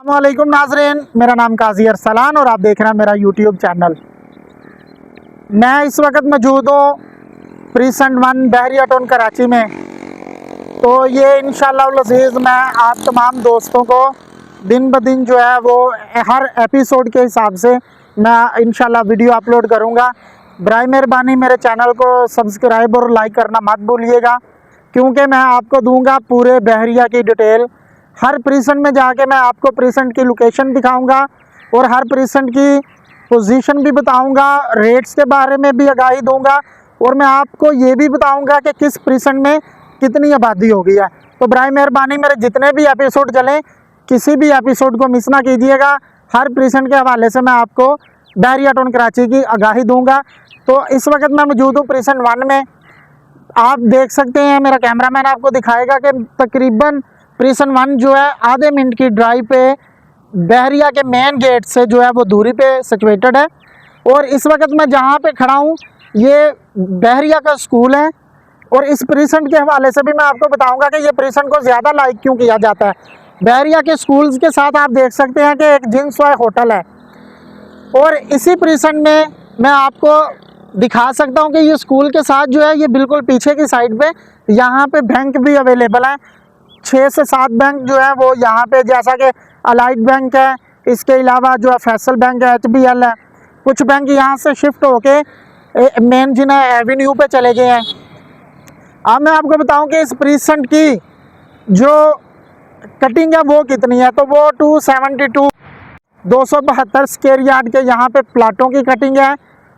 अस्सलामुअलैकुम नाज़रीन, मेरा नाम काजी अरसलान और आप देख रहे हैं मेरा यूट्यूब चैनल। मैं इस वक्त मौजूद हूँ प्रीसेंट 1 बहरिया टाउन कराची में। तो ये इंशाअल्लाह अज़ीज़ मैं आप तमाम दोस्तों को दिन ब दिन जो है वो हर एपिसोड के हिसाब से मैं इंशाअल्लाह वीडियो अपलोड करूँगा। बराए मेहरबानी मेरे चैनल को सब्सक्राइब और लाइक करना मत भूलिएगा, क्योंकि मैं आपको दूंगा पूरे बहरिया की डिटेल। हर प्रीसेंट में जाके मैं आपको प्रीसेंट की लोकेशन दिखाऊंगा और हर प्रीसेंट की पोजीशन भी बताऊंगा, रेट्स के बारे में भी आगाही दूंगा और मैं आपको ये भी बताऊंगा कि किस प्रीसेंट में कितनी आबादी हो गई है। तो बराए मेहरबानी मेरे जितने भी एपिसोड चलें, किसी भी एपिसोड को मिस ना कीजिएगा। हर प्रीसेंट के हवाले से मैं आपको बहरिया टाउन कराची की आगाही दूँगा। तो इस वक्त मैं मौजूद हूँ प्रीसेंट 1 में। आप देख सकते हैं, मेरा कैमरामैन आपको दिखाएगा कि तकरीबन प्रीसेंट 1 जो है आधे मिनट की ड्राइव पे बहरिया के मेन गेट से जो है वो दूरी पे सिचुएटेड है। और इस वक्त मैं जहाँ पे खड़ा हूँ ये बहरिया का स्कूल है। और इस प्रीसेंट के हवाले से भी मैं आपको बताऊंगा कि ये प्रीसेंट को ज़्यादा लाइक क्यों किया जाता है। बहरिया के स्कूल्स के साथ आप देख सकते हैं कि एक जिन्सॉय होटल है। और इसी प्रीसेंट में मैं आपको दिखा सकता हूँ कि ये स्कूल के साथ जो है ये बिल्कुल पीछे की साइड पे यहाँ पे बैंक भी अवेलेबल है। 6 से 7 बैंक जो है वो यहाँ पे, जैसा कि अलाइट बैंक है, इसके अलावा जो है फैसल बैंक है, HBL है। कुछ बैंक यहाँ से शिफ्ट होके मेन जिना एवेन्यू पे चले गए हैं। अब मैं आपको बताऊं कि इस प्रीसेंट की जो कटिंग है वो कितनी है। तो वो 272 स्क्वायर यार्ड के यहाँ पे प्लाटों की कटिंग है।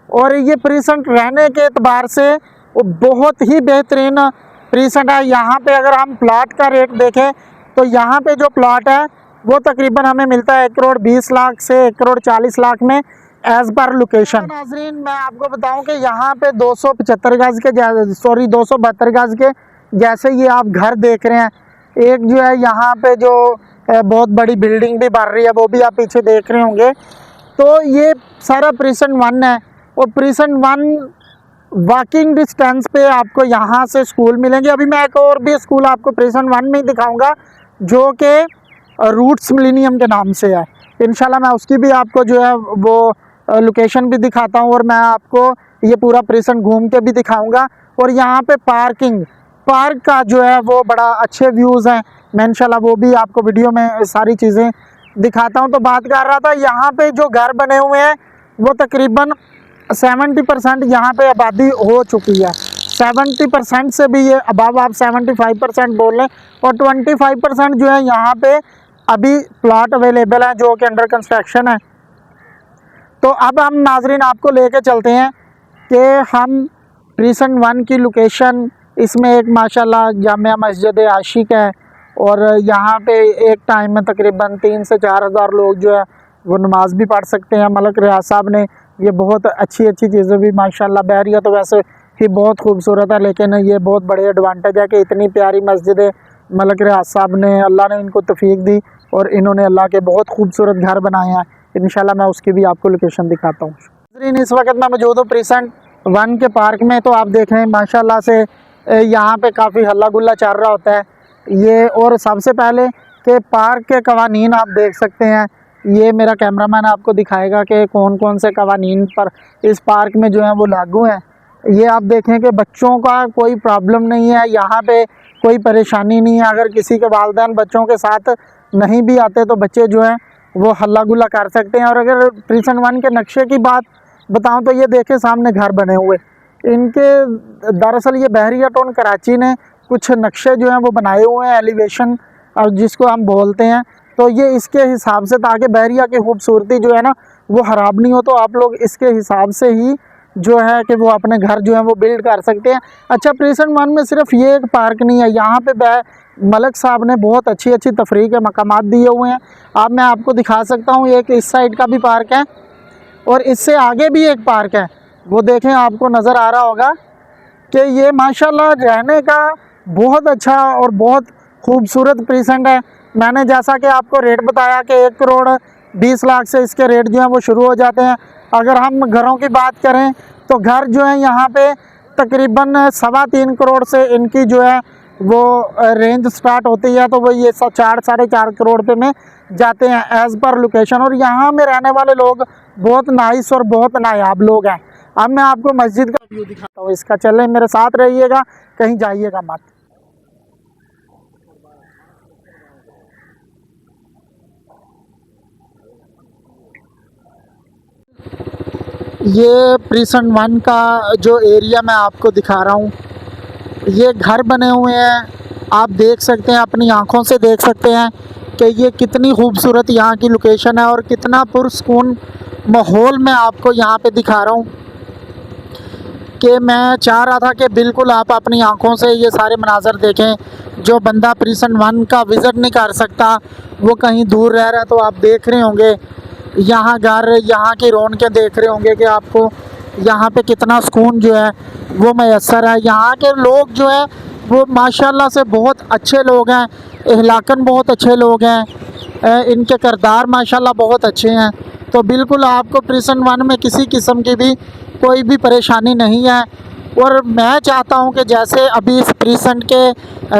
और ये प्रीसेंट रहने के एतबार से वो बहुत ही बेहतरीन प्रीसेंट है। यहाँ पे अगर हम प्लाट का रेट देखें तो यहाँ पे जो प्लाट है वो तकरीबन हमें मिलता है 1 करोड़ 20 लाख से 1 करोड़ 40 लाख में एज पर लोकेशन। नाज़रीन मैं आपको बताऊं कि यहाँ पे 272 गज के जैसे ये आप घर देख रहे हैं, एक जो है यहाँ पे जो बहुत बड़ी बिल्डिंग भी बन रही है वो भी आप पीछे देख रहे होंगे। तो ये सारा प्रीसेंट 1 है। और प्रीसेंट 1 वॉकिंग डिस्टेंस पे आपको यहाँ से स्कूल मिलेंगे। अभी मैं एक और भी स्कूल आपको प्रीसेंट 1 में ही दिखाऊंगा जो कि रूट्स मिलेनियम के नाम से है। इंशाल्लाह मैं उसकी भी आपको जो है वो लोकेशन भी दिखाता हूँ और मैं आपको ये पूरा प्रीसेंट घूम के भी दिखाऊंगा। और यहाँ पे पार्क का जो है वो बड़ा अच्छे व्यूज़ हैं। मैं इंशाल्लाह वो भी आपको वीडियो में सारी चीज़ें दिखाता हूँ। तो बात कर रहा था, यहाँ पे जो घर बने हुए हैं वो तकरीबन 70% यहाँ पे आबादी हो चुकी है। 70% से भी ये अबाव आप 75% बोल लें। और 25% जो है यहाँ पे अभी प्लॉट अवेलेबल है जो कि अंडर कंस्ट्रक्शन है। तो अब हम नाजरीन आपको लेके चलते हैं कि हम प्रीसेंट 1 की लोकेशन, इसमें एक माशाल्लाह जामिया मस्जिद आशिक है। और यहाँ पे एक टाइम में तकरीबन 3 से 4 हज़ार लोग जो है वो नमाज भी पढ़ सकते हैं। मलक रियाज साहब ने ये बहुत अच्छी चीज़ें भी माशाल्लाह, बहरिया तो वैसे ही बहुत खूबसूरत है, लेकिन ये बहुत बड़े एडवांटेज है कि इतनी प्यारी मस्जिद मलक रियाज साहब ने, अल्लाह ने इनको तौफीक दी और इन्होंने अल्लाह के बहुत खूबसूरत घर बनाए हैं। इंशाल्लाह मैं उसकी भी आपको लोकेशन दिखाता हूँ। इस वक्त मैं मौजूद हूँ प्रीसेंट 1 के पार्क में। तो आप देख रहे हैं माशाल्लाह से यहाँ पे काफ़ी हल्ला गुल्ला चल रहा होता है ये। और सबसे पहले कि पार्क के कवानीन आप देख सकते हैं, ये मेरा कैमरामैन आपको दिखाएगा कि कौन कौन से कवानीन पर इस पार्क में जो है वो लागू हैं। ये आप देखें कि बच्चों का कोई प्रॉब्लम नहीं है, यहाँ पे कोई परेशानी नहीं है। अगर किसी के वालिदैन बच्चों के साथ नहीं भी आते तो बच्चे जो हैं वो हल्ला गुल्ला कर सकते हैं। और अगर प्रीसेंट 1 के नक्शे की बात बताऊं तो ये देखें सामने घर बने हुए इनके, दरअसल ये बहरिया टाउन कराची ने कुछ नक्शे जो हैं वो बनाए हुए हैं, एलिवेशन और जिसको हम बोलते हैं। तो ये इसके हिसाब से, ताकि बहरिया की खूबसूरती जो है ना वो ख़राब नहीं हो, तो आप लोग इसके हिसाब से ही जो है कि वो अपने घर जो है वो बिल्ड कर सकते हैं। अच्छा, प्रीसेंट 1 में सिर्फ ये एक पार्क नहीं है, यहाँ पे मलक साहब ने बहुत अच्छी तफरीह के मकामात दिए हुए हैं। अब मैं आपको दिखा सकता हूँ, एक इस साइड का भी पार्क है और इससे आगे भी एक पार्क है। वो देखें, आपको नज़र आ रहा होगा कि ये माशाल्लाह रहने का बहुत अच्छा और बहुत खूबसूरत प्रीसेंट है। मैंने जैसा कि आपको रेट बताया कि 1 करोड़ 20 लाख से इसके रेट जो हैं वो शुरू हो जाते हैं। अगर हम घरों की बात करें तो घर जो है यहाँ पे तकरीबन 3.25 करोड़ से इनकी जो है वो रेंज स्टार्ट होती है। तो वो ये 4 साढ़े 4 करोड़ पे में जाते हैं एज़ पर लोकेशन। और यहाँ में रहने वाले लोग बहुत नाइस और बहुत नायाब लोग हैं। अब मैं आपको मस्जिद का व्यू दिखाता हूँ इसका, चलें मेरे साथ रहिएगा, कहीं जाइएगा मत। ये प्रीसन 1 का जो एरिया मैं आपको दिखा रहा हूँ, ये घर बने हुए हैं, आप देख सकते हैं, अपनी आँखों से देख सकते हैं कि ये कितनी खूबसूरत यहाँ की लोकेशन है और कितना पुरसुकून माहौल मैं आपको यहाँ पे दिखा रहा हूँ कि मैं चाह रहा था कि बिल्कुल आप अपनी आँखों से ये सारे मनाज़र देखें। जो बंदा प्रीसन 1 का विज़िट नहीं कर सकता, वो कहीं दूर रह रहा है, तो आप देख रहे होंगे यहाँ घर, यहाँ की रौनकें देख रहे होंगे कि आपको यहाँ पे कितना सुकून जो है वो मैसर है। यहाँ के लोग जो है वो माशाल्लाह से बहुत अच्छे लोग हैं, अहलाकन बहुत अच्छे लोग हैं, इनके किरदार माशाल्लाह बहुत अच्छे हैं। तो बिल्कुल आपको प्रीसन 1 में किसी किस्म की भी कोई भी परेशानी नहीं है। और मैं चाहता हूं कि जैसे अभी इस प्रीसन के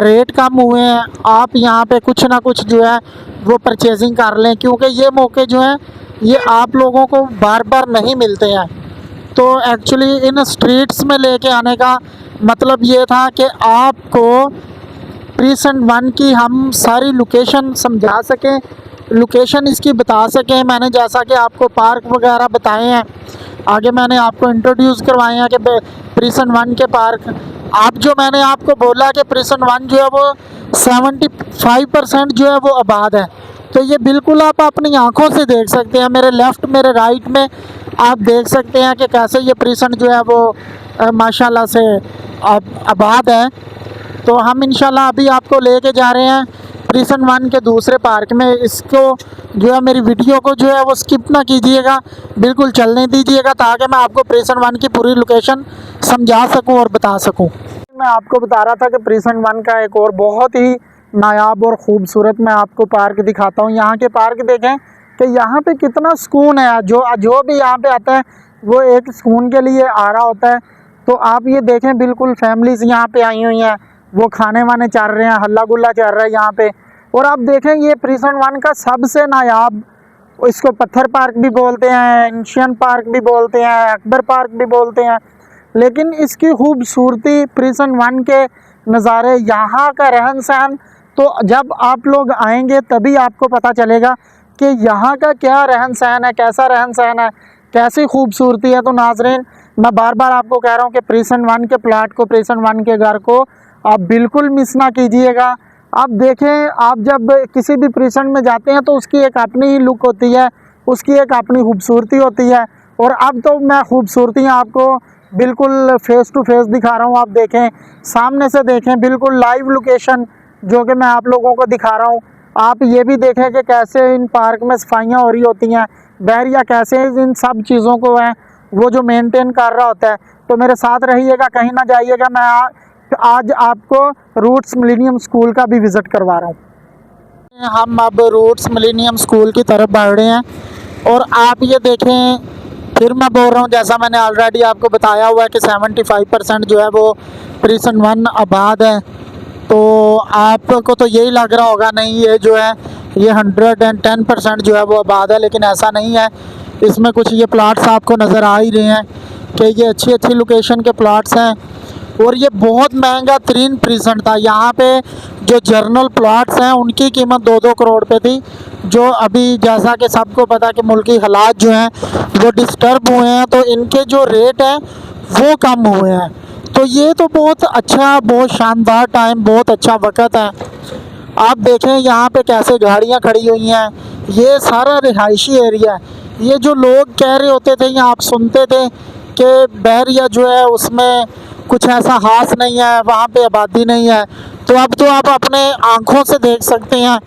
रेट कम हुए हैं, आप यहां पे कुछ ना कुछ जो है वो परचेजिंग कर लें, क्योंकि ये मौके जो हैं ये आप लोगों को बार बार नहीं मिलते हैं। तो एक्चुअली इन स्ट्रीट्स में लेके आने का मतलब ये था कि आपको प्रीसन 1 की हम सारी लोकेशन समझा सकें, लोकेशन इसकी बता सकें। मैंने जैसा कि आपको पार्क वगैरह बताए हैं, आगे मैंने आपको इंट्रोड्यूस करवाए हैं कि प्रीसन 1 के पार्क। आप जो मैंने आपको बोला कि प्रीसन 1 जो है वो 75% जो है वो आबाद है, तो ये बिल्कुल आप अपनी आंखों से देख सकते हैं। मेरे लेफ़्ट मेरे राइट में आप देख सकते हैं कि कैसे ये प्रीसन जो है वो माशाल्लाह से आबाद है। तो हम इंशाल्लाह अभी आपको लेके जा रहे हैं प्रीसन 1 के दूसरे पार्क में। इसको जो है मेरी वीडियो को जो है वो स्किप ना कीजिएगा, बिल्कुल चलने दीजिएगा, ताकि मैं आपको प्रीसन 1 की पूरी लोकेशन समझा सकूं और बता सकूं। मैं आपको बता रहा था कि प्रीसन 1 का एक और बहुत ही नायाब और ख़ूबसूरत मैं आपको पार्क दिखाता हूँ। यहाँ के पार्क देखें कि यहाँ पे कितना सुकून है। जो भी यहाँ पे आता है वो एक सुकून के लिए आ रहा होता है। तो आप ये देखें, बिल्कुल फैमिलीज़ यहाँ पे आई हुई हैं, वो खाने वाने चल रहे हैं, हल्ला गुल्ला चल रहा है यहाँ पे। और आप देखें ये प्रीसन 1 का सबसे नायाब, इसको पत्थर पार्क भी बोलते हैं, एंशियन पार्क भी बोलते हैं, अकबर पार्क भी बोलते हैं, लेकिन इसकी खूबसूरती, प्रीसन 1 के नज़ारे, यहाँ का रहन सहन, तो जब आप लोग आएंगे तभी आपको पता चलेगा कि यहाँ का क्या रहन सहन है, कैसा रहन सहन है, कैसी खूबसूरती है। तो नाज़रीन, मैं बार बार आपको कह रहा हूँ कि प्रीसन 1 के प्लाट को, प्रीसन 1 के घर को आप बिल्कुल मिस ना कीजिएगा। आप देखें, आप जब किसी भी प्रीसन में जाते हैं तो उसकी एक अपनी ही लुक होती है, उसकी एक अपनी खूबसूरती होती है। और अब तो मैं खूबसूरतियाँ आपको बिल्कुल फ़ेस टू फेस दिखा रहा हूँ। आप देखें, सामने से देखें, बिल्कुल लाइव लोकेशन जो कि मैं आप लोगों को दिखा रहा हूँ। आप ये भी देखें कि कैसे इन पार्क में सफाइयाँ हो रही होती हैं, बहरिया कैसे इन सब चीज़ों को है वो जो मेंटेन कर रहा होता है। तो मेरे साथ रहिएगा, कहीं ना जाइएगा। मैं आज आपको रूट्स मिलेनियम स्कूल का भी विज़िट करवा रहा हूँ। हम अब रूट्स मिलेनियम स्कूल की तरफ बढ़ रहे हैं और आप ये देखें, फिर मैं बोल रहा हूँ, जैसा मैंने ऑलरेडी आपको बताया हुआ है कि 75% जो है वो प्रीसन 1 आबाद है। तो आपको तो यही लग रहा होगा, नहीं ये जो है ये 110% जो है वो आबाद है, लेकिन ऐसा नहीं है। इसमें कुछ ये प्लाट्स आपको नज़र आ ही रहे हैं कि ये अच्छी अच्छी लोकेशन के प्लाट्स हैं। और ये बहुत महंगा तरीन प्रीसन था। यहाँ पे जो जर्नल प्लाट्स हैं उनकी कीमत 2-2 करोड़ पे थी, जो अभी जैसा कि सबको पता कि मुल्की हालात जो हैं वो डिस्टर्ब हुए हैं, तो इनके जो रेट हैं वो कम हुए हैं। तो ये तो बहुत अच्छा, बहुत शानदार टाइम, बहुत अच्छा वक्त है। आप देखें यहाँ पे कैसे गाड़ियाँ खड़ी हुई हैं, ये सारा रिहायशी एरिया है। ये जो लोग कह रहे होते थे या आप सुनते थे कि बहरिया जो है उसमें कुछ ऐसा खास नहीं है, वहाँ पे आबादी नहीं है, तो अब तो आप अपने आँखों से देख सकते हैं।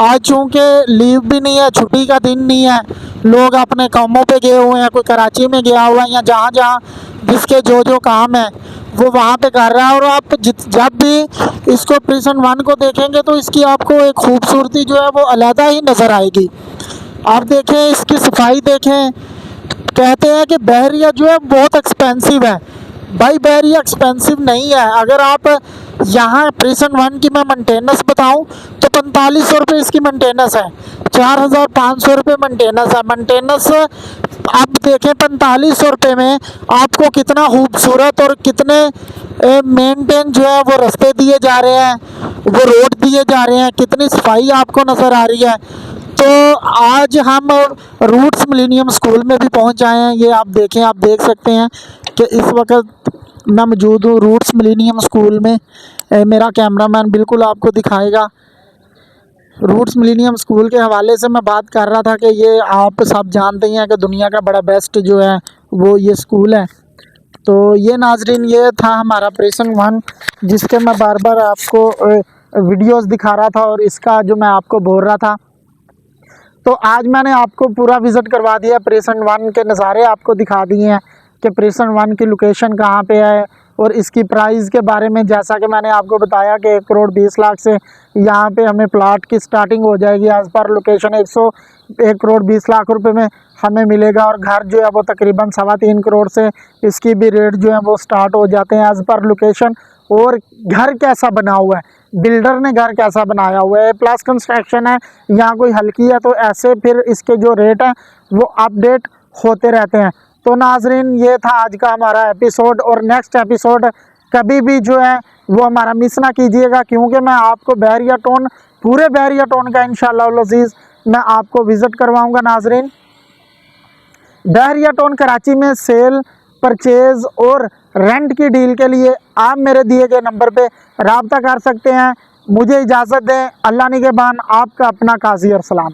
आज चूँकि लीव भी नहीं है, छुट्टी का दिन नहीं है, लोग अपने कामों पे गए हुए हैं, कोई कराची में गया हुआ है या जहाँ जहाँ जिसके जो जो काम है वो वहाँ पे कर रहा है। और आप जब भी इसको प्रीसन 1 को देखेंगे तो इसकी आपको एक खूबसूरती जो है वो अलग ही नज़र आएगी। आप देखें, इसकी सफाई देखें। कहते हैं कि बहरिया जो है बहुत एक्सपेंसिव है। भाई बहरिया एक्सपेंसिव नहीं है। अगर आप यहाँ प्रीसन 1 की मैं मेंटेनेंस बताऊँ तो 4500 रुपये इसकी मेंटेनेंस है, 4500 रुपये मेंटेनेंस है। मेंटेनेंस आप देखें 4500 रुपये में आपको कितना खूबसूरत और कितने मेंटेन जो है वो रास्ते दिए जा रहे हैं, वो रोड दिए जा रहे हैं, कितनी सफाई आपको नज़र आ रही है। तो आज हम रूट्स मिलेनियम स्कूल में भी पहुंच आए हैं। ये आप देखें, आप देख सकते हैं कि इस वक्त मैं मौजूद हूँ रूट्स मिलेनियम स्कूल में। मेरा कैमरामैन बिल्कुल आपको दिखाएगा। रूट्स मिलेनियम स्कूल के हवाले से मैं बात कर रहा था कि ये आप सब जानते ही हैं कि दुनिया का बड़ा बेस्ट जो है वो ये स्कूल है। तो ये नाजरीन, ये था हमारा प्रीसन 1 जिसके मैं बार बार आपको वीडियोस दिखा रहा था और इसका जो मैं आपको बोल रहा था। तो आज मैंने आपको पूरा विज़िट करवा दिया, प्रीसन 1 के नज़ारे आपको दिखा दिए हैं कि प्रीसन 1 की लोकेशन कहाँ पे है और इसकी प्राइस के बारे में। जैसा कि मैंने आपको बताया कि 1 करोड़ 20 लाख से यहाँ पे हमें प्लाट की स्टार्टिंग हो जाएगी। As per location 1 crore 20 lakh रुपए में हमें मिलेगा और घर जो है वो तकरीबन 3.25 करोड़ से इसकी भी रेट जो है वो स्टार्ट हो जाते हैं एज़ पर लोकेशन। और घर कैसा बना हुआ है, बिल्डर ने घर कैसा बनाया हुआ है, प्लस कंस्ट्रक्शन है, यहाँ कोई हल्की है, तो ऐसे फिर इसके जो रेट हैं वो अपडेट होते रहते हैं। तो नाजरीन, ये था आज का हमारा एपिसोड और नेक्स्ट एपिसोड कभी भी जो है वो हमारा मिस ना कीजिएगा, क्योंकि मैं आपको बहरिया टाउन, पूरे बहरिया टाउन का इंशाअल्लाह अज़ीज़ मैं आपको विज़िट करवाऊँगा। नाजरीन, बहरिया टाउन कराची में सेल, परचेज़ और रेंट की डील के लिए आप मेरे दिए गए नंबर पे रब्ता कर सकते हैं। मुझे इजाज़त दें। अल्लाह निगहबान। आपका अपना काजी अरसलान।